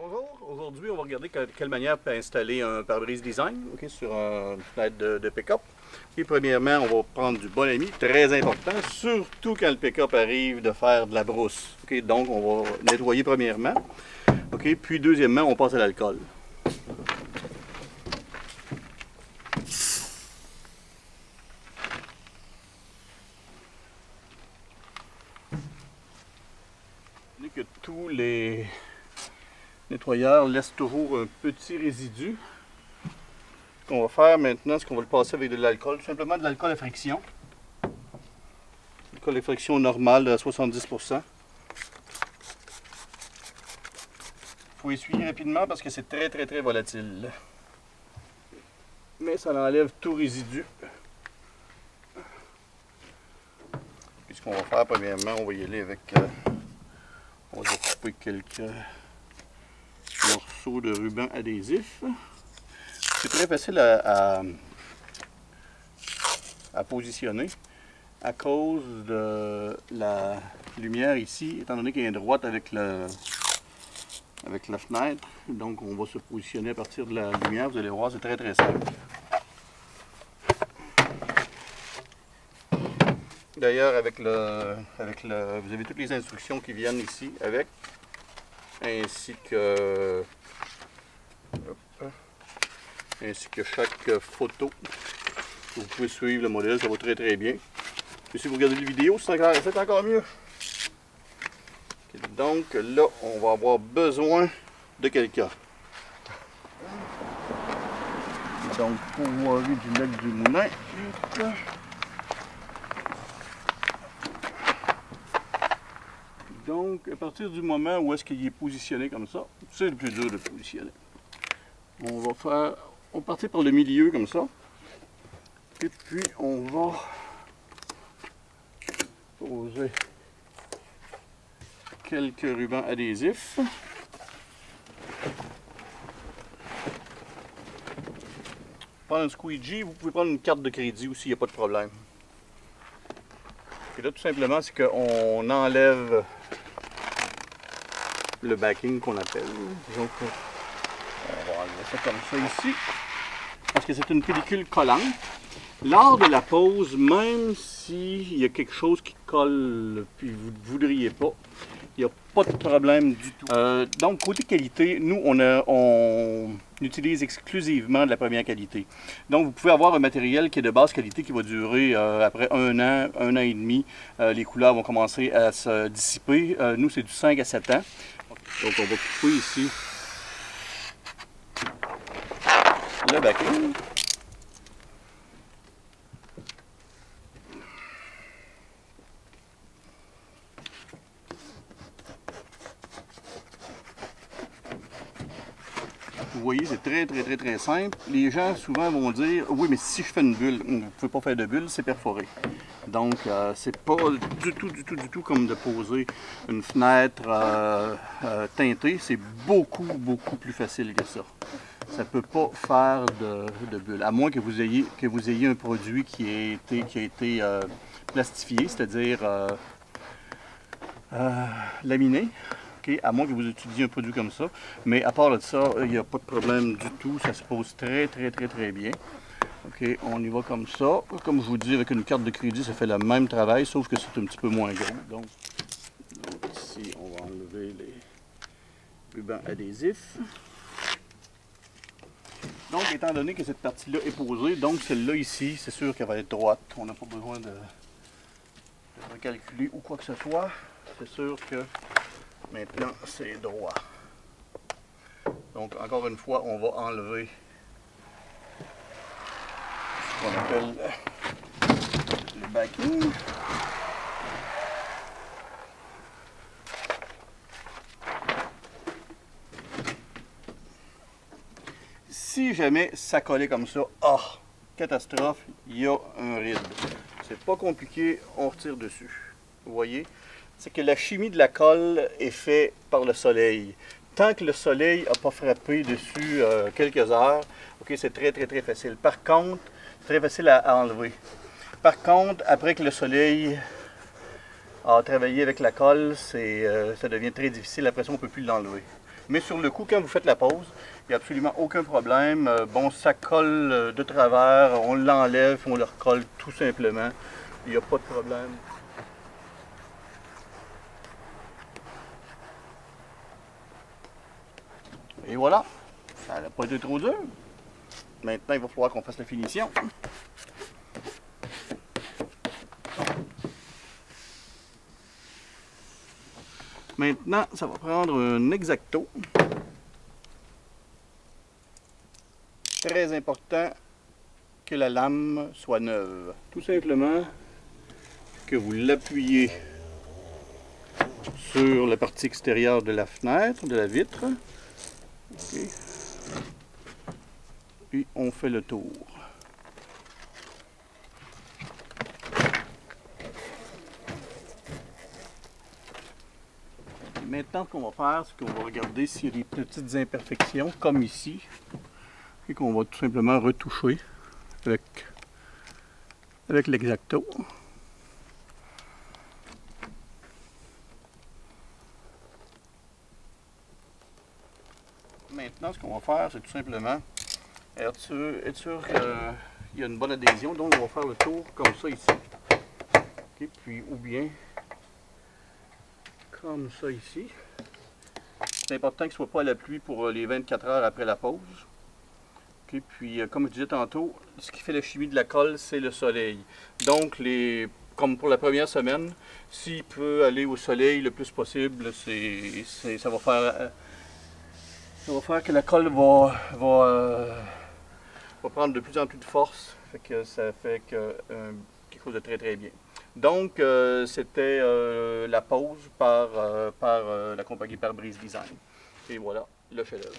Bonjour, aujourd'hui on va regarder de quelle manière on peut installer un pare-brise design sur une fenêtre de pick-up. Et premièrement, on va prendre du bon ami, très important, surtout quand le pick-up arrive de faire de la brousse. Donc on va nettoyer premièrement, puis deuxièmement on passe à l'alcool. Que tous les nettoyeurs laissent toujours un petit résidu. Ce qu'on va faire maintenant, c'est qu'on va le passer avec de l'alcool, tout simplement de l'alcool à friction. L'alcool à friction normale de 70%. Il faut essuyer rapidement parce que c'est très volatile. Mais ça enlève tout résidu. Puis ce qu'on va faire premièrement, on va y aller avec... on va couper quelques morceaux de ruban adhésif. C'est très facile à positionner à cause de la lumière ici, étant donné qu'elle est droite avec la fenêtre. Donc on va se positionner à partir de la lumière. Vous allez voir, c'est très simple. D'ailleurs, vous avez toutes les instructions qui viennent ici avec, ainsi que chaque photo. Vous pouvez suivre le modèle, ça va très bien. Et si vous regardez les vidéos, c'est encore mieux. Donc là, on va avoir besoin de quelqu'un. Donc pour voir du lac du moulin. Donc, à partir du moment où est-ce qu'il est positionné comme ça, c'est le plus dur de positionner. On va partir par le milieu comme ça. Et puis, on va poser quelques rubans adhésifs. Prendre un squeegee, vous pouvez prendre une carte de crédit aussi, il n'y a pas de problème. Et là, tout simplement, c'est qu'on enlève le backing qu'on appelle. Donc, on va enlever ça comme ça ici. Parce que c'est une pellicule collante. Lors de la pose, même s'il y a quelque chose qui colle puis vous ne voudriez pas, il n'y a pas de problème du tout. Donc, côté qualité, nous, on utilise exclusivement de la première qualité. Donc, vous pouvez avoir un matériel qui est de basse qualité qui va durer après un an et demi. Les couleurs vont commencer à se dissiper. Nous, c'est du 5 à 7 ans. Donc, on va couper ici le backing. Vous voyez, c'est très simple. Les gens souvent vont dire, oui, mais si je fais une bulle, vous ne pouvez pas faire de bulle, c'est perforé. Donc, c'est pas du tout comme de poser une fenêtre teintée. C'est beaucoup plus facile que ça. Ça ne peut pas faire de bulle, à moins que vous ayez un produit qui a été plastifié, c'est-à-dire laminé. À moins que vous utilisiez un produit comme ça. Mais à part de ça, il n'y a pas de problème du tout. Ça se pose très bien. On y va comme ça. Comme je vous dis, avec une carte de crédit, ça fait le même travail, sauf que c'est un petit peu moins gros. Donc ici, on va enlever les rubans adhésifs. Donc, étant donné que cette partie-là est posée, donc celle-là ici, c'est sûr qu'elle va être droite. On n'a pas besoin de recalculer ou quoi que ce soit. C'est sûr que maintenant, c'est droit. Donc, encore une fois, on va enlever ce qu'on appelle le backing. Si jamais ça collait comme ça, catastrophe, il y a un ride. C'est pas compliqué, on retire dessus. Vous voyez? C'est que la chimie de la colle est faite par le soleil. Tant que le soleil n'a pas frappé dessus quelques heures, c'est très facile. Par contre, c'est très facile à enlever. Par contre, après que le soleil a travaillé avec la colle, ça devient très difficile. Après ça, on ne peut plus l'enlever. Mais sur le coup, quand vous faites la pose, il n'y a absolument aucun problème. Bon, ça colle de travers, on l'enlève, on le recolle tout simplement. Il n'y a pas de problème. Et voilà, ça n'a pas été trop dur. Maintenant, il va falloir qu'on fasse la finition. Maintenant, ça va prendre un X-Acto. Très important que la lame soit neuve. Tout simplement que vous l'appuyez sur la partie extérieure de la fenêtre, de la vitre. Okay. Puis on fait le tour. Et maintenant, ce qu'on va faire, c'est qu'on va regarder s'il y a des petites imperfections, comme ici, et qu'on va tout simplement retoucher avec l'X-Acto. Maintenant, ce qu'on va faire, c'est tout simplement être sûr qu'il y a une bonne adhésion. Donc, on va faire le tour comme ça ici. Okay, puis, ou bien comme ça ici. C'est important qu'il ne soit pas à la pluie pour les 24 heures après la pause. Okay, puis, comme je disais tantôt, ce qui fait la chimie de la colle, c'est le soleil. Donc, comme pour la première semaine, s'il peut aller au soleil le plus possible, ça va faire que la colle va prendre de plus en plus de force. Fait que ça fait quelque chose de très très bien. Donc, c'était la pose par la compagnie Pare-Brise Design. Et voilà, le chef-d'œuvre.